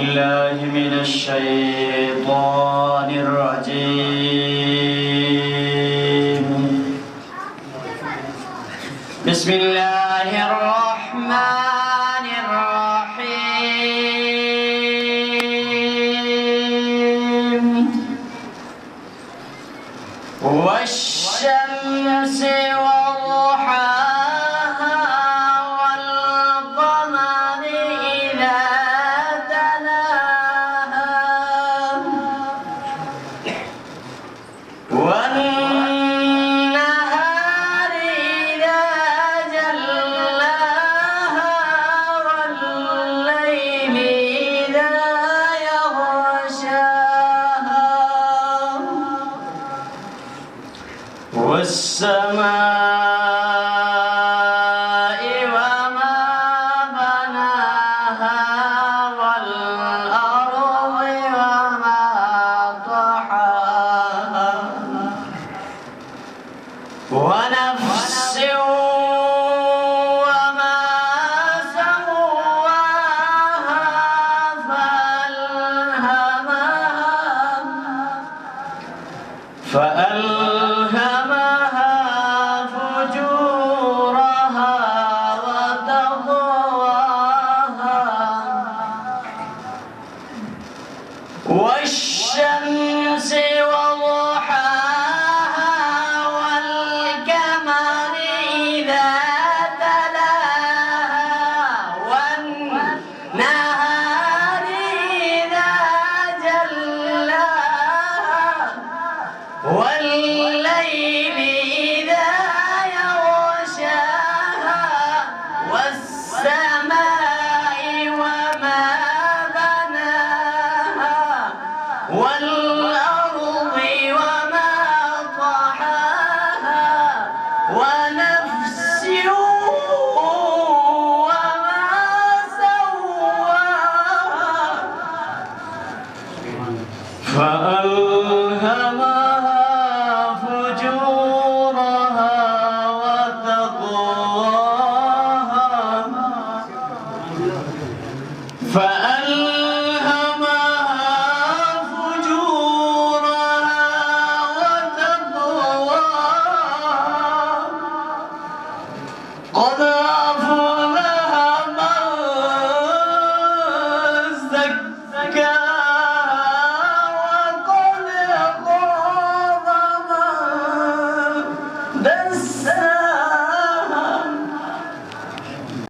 بالله من الشيطان الرجيم. بسم الله الرحمن الرحيم. والشمس وضحاها والقمر إذا تلاها والنهار إذا جلاها والليل إذا يغشاها والسماء وما بناها والأرض وما طحاها ونفس وما سواها فألهمها فجورها وتقواها والشمس وضحاها والقمر إذا تلاها والنهار إذا جلاها والليل إذا يغشاها والسماء وما بناها والأرض وما طحاها ونفس وما سواها فألهمها فجورها وتقواها